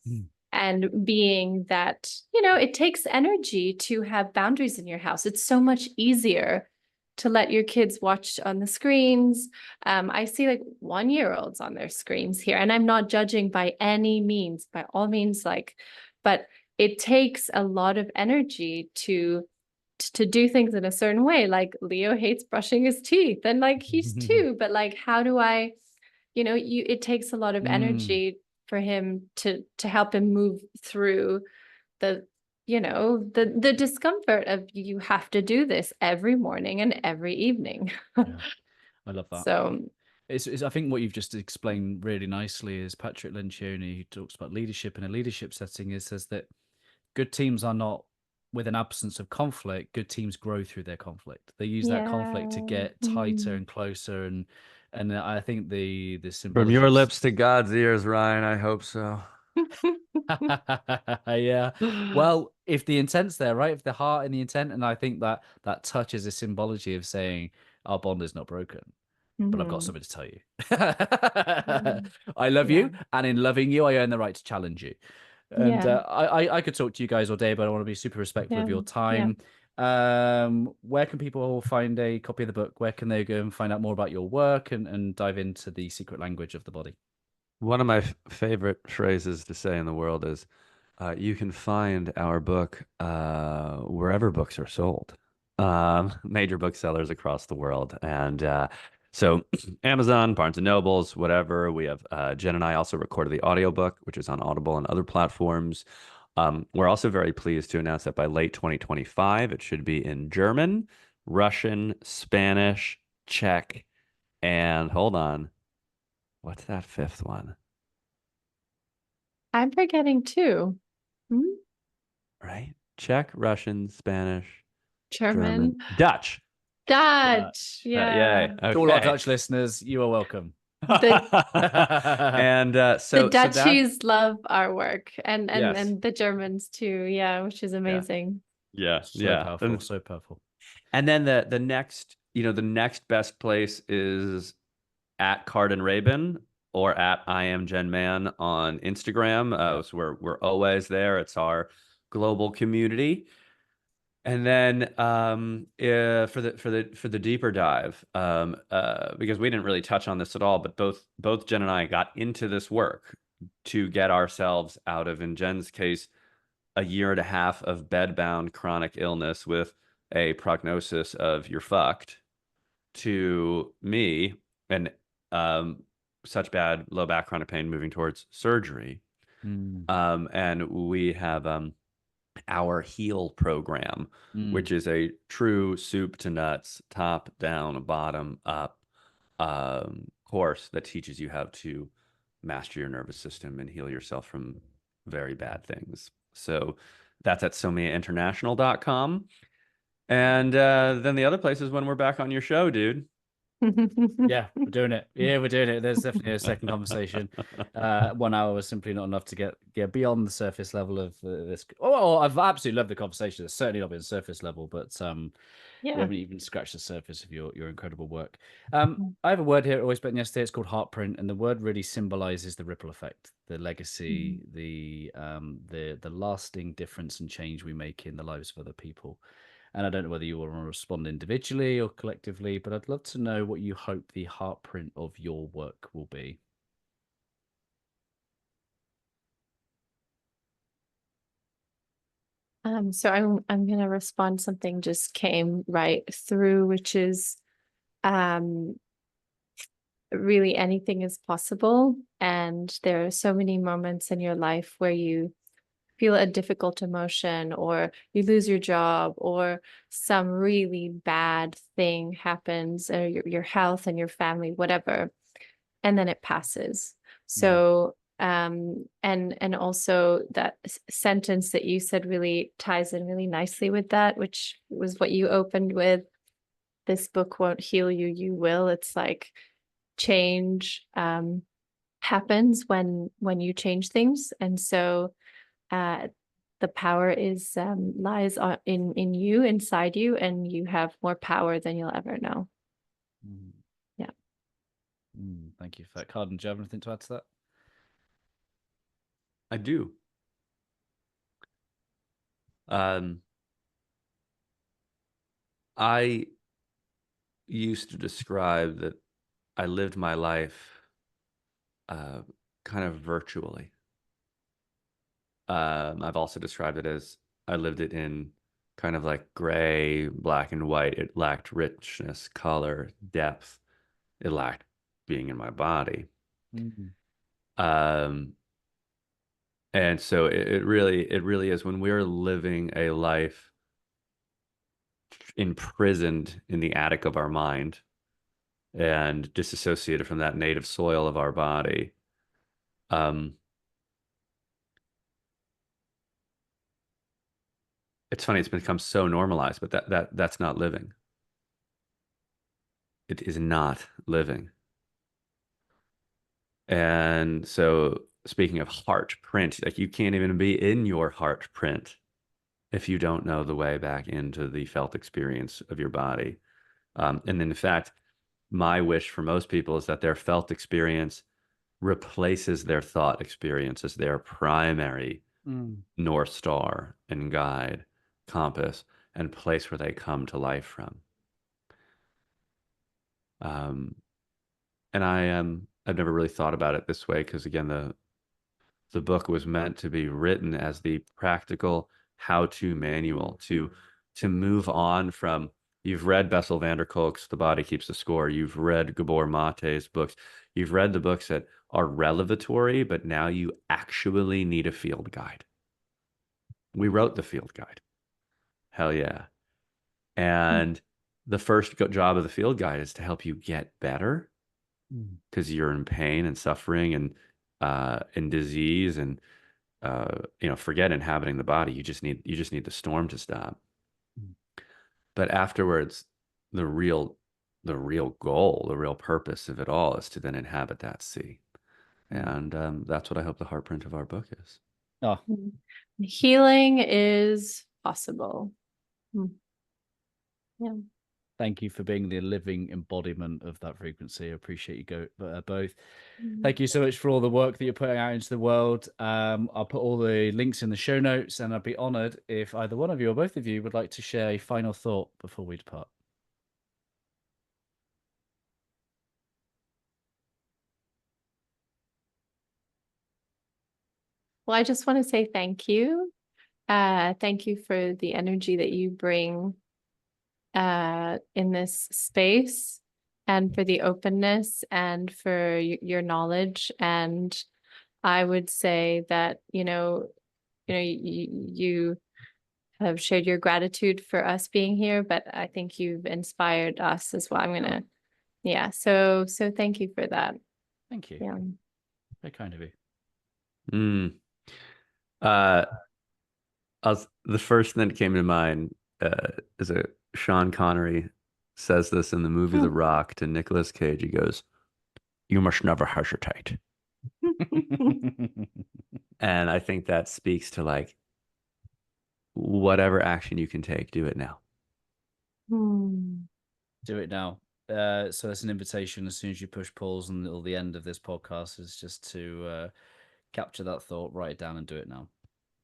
and being that, you know, it takes energy to have boundaries in your house. It's so much easier to let your kids watch on the screens. I see like 1-year-olds on their screens here, and I'm not judging by any means, by all means, like, but it takes a lot of energy to do things in a certain way. Like Leo hates brushing his teeth, and like he's 2, but like, how do I, you know, it takes a lot of energy for him to help him move through the, you know, the discomfort of, you have to do this every morning and every evening. I love that. So it's I think what you've just explained really nicely is Patrick Lencioni, who talks about leadership in a leadership setting, says that good teams are not with an absence of conflict. Good teams grow through their conflict. They use that conflict to get tighter and closer. And I think the symbol from your lips to God's ears, Ryan. I hope so. Yeah. Well, if the intent's there, right? If the heart and the intent, and I think that touch is a symbology of saying our bond is not broken, but I've got something to tell you. I love you, and in loving you, I earn the right to challenge you. And I could talk to you guys all day, but I want to be super respectful of your time. Where can people find a copy of the book? Where can they go and find out more about your work and dive into the secret language of the body? One of my favorite phrases to say in the world is, you can find our book wherever books are sold, major booksellers across the world. And so Amazon, Barnes and Nobles, whatever. We have Jen and I also recorded the audiobook, which is on Audible and other platforms. We're also very pleased to announce that by late 2025, it should be in German, Russian, Spanish, Czech, and hold on. What's that 5th one? I'm forgetting 2. Right? Czech, Russian, Spanish, German, Dutch. Dutch. Yay. Okay. To all our Dutch listeners, you are welcome. And so the Dutchies love our work, and yes. the Germans too, which is amazing. Powerful, so powerful. And then the next, the next best place is at Karden Rabin or at I am Jen Mann on Instagram. So we're always there. It's our global community. And then for the deeper dive, because we didn't really touch on this at all, but both Jen and I got into this work to get ourselves out of, in Jen's case, a year and a half of bedbound chronic illness with a prognosis of you're fucked, to me and such bad low back chronic pain moving towards surgery. And we have our Heal program, which is a true soup to nuts, top down, bottom up course that teaches you how to master your nervous system and heal yourself from very bad things. So that's at somiainternational.com. And then the other place is when we're back on your show, dude. Yeah, we're doing it. Yeah, we're doing it. There's definitely a second conversation. 1 hour was simply not enough to get beyond the surface level of this. Oh, I've absolutely loved the conversation. It's certainly not been surface level, but we haven't even scratched the surface of your incredible work. I have a word here I always spoke yesterday. It's called Heartprint, and the word really symbolizes the ripple effect, the legacy, the lasting difference and change we make in the lives of other people. And I don't know whether you want to respond individually or collectively, but I'd love to know what you hope the heartprint of your work will be. So I'm going to respond. Something just came right through, which is really anything is possible. And there are so many moments in your life where you feel a difficult emotion, or you lose your job, or some really bad thing happens, or your health and your family, whatever, and then it passes. So and also that sentence that you said really ties in really nicely with that, which was what you opened with. This book won't heal you, you will. It's like change happens when you change things. And so the power is lies in you, inside you, and you have more power than you'll ever know. Yeah. Thank you for that. Karden, do you have anything to add to that? I do. I used to describe that I lived my life kind of virtually. I've also described it as I lived it in kind of like gray, black and white. It lacked richness, color, depth. It lacked being in my body. And so it really is when we're living a life imprisoned in the attic of our mind and disassociated from that native soil of our body. It's funny, it's become so normalized, but that's not living. It is not living. And so speaking of Heartprint, like you can't even be in your Heartprint if you don't know the way back into the felt experience of your body. And in fact, my wish for most people is that their felt experience replaces their thought experience as their primary North Star and guide, compass, and place where they come to life from. And I've never really thought about it this way because again, the book was meant to be written as the practical how-to manual to move on from. You've read Bessel van der Kolk's The Body Keeps the Score. You've read Gabor Mate's books. You've read the books that are revelatory, but now you actually need a field guide. We wrote the field guide. Hell yeah. And the first job of the field guide is to help you get better because you're in pain and suffering and in disease and forget inhabiting the body. You just need the storm to stop. But afterwards, the real goal, the real purpose of it all is to then inhabit that sea. And that's what I hope the heartprint of our book is. Oh, healing is possible. Yeah. Thank you for being the living embodiment of that frequency. I appreciate you both. Thank you so much for all the work that you're putting out into the world. I'll put all the links in the show notes, and I'd be honored if either one of you or both of you would like to share a final thought before we depart. Well, I just want to say thank you. Thank you for the energy that you bring in this space, and for the openness, and for your knowledge. And I would say that, you have shared your gratitude for us being here, but I think you've inspired us as well. So thank you for that. Thank you. Yeah. Very kind of you. The first thing that came to mind is Sean Connery says this in the movie The Rock to Nicolas Cage. He goes, "You must never hesitate." And I think that speaks to like, whatever action you can take, do it now. Do it now. So that's an invitation. As soon as you push pause until the end of this podcast, is just to capture that thought, write it down, and do it now.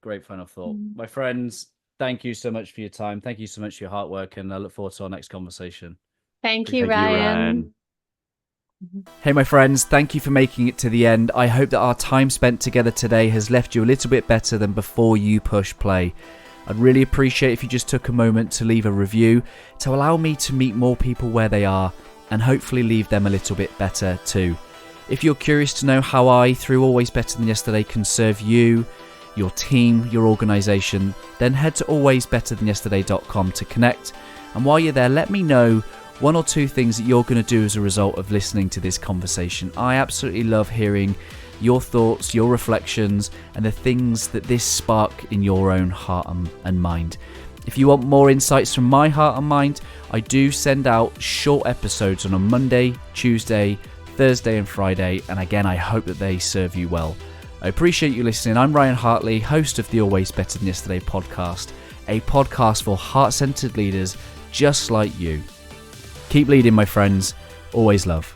Great final thought. My friends, thank you so much for your time. Thank you so much for your hard work, and I look forward to our next conversation. Thank you, Ryan. Hey, my friends, thank you for making it to the end. I hope that our time spent together today has left you a little bit better than before you push play. I'd really appreciate if you just took a moment to leave a review to allow me to meet more people where they are, and hopefully leave them a little bit better too. If you're curious to know how I, through Always Better Than Yesterday, can serve you, your team, your organisation, then head to alwaysbetterthanyesterday.com to connect. And while you're there, let me know 1 or 2 things that you're going to do as a result of listening to this conversation. I absolutely love hearing your thoughts, your reflections, and the things that this spark in your own heart and mind. If you want more insights from my heart and mind, I do send out short episodes on a Monday, Tuesday, Thursday and Friday, and again, I hope that they serve you well. I appreciate you listening. I'm Ryan Hartley, host of the Always Better Than Yesterday podcast, a podcast for heart-centered leaders just like you. Keep leading, my friends. Always love.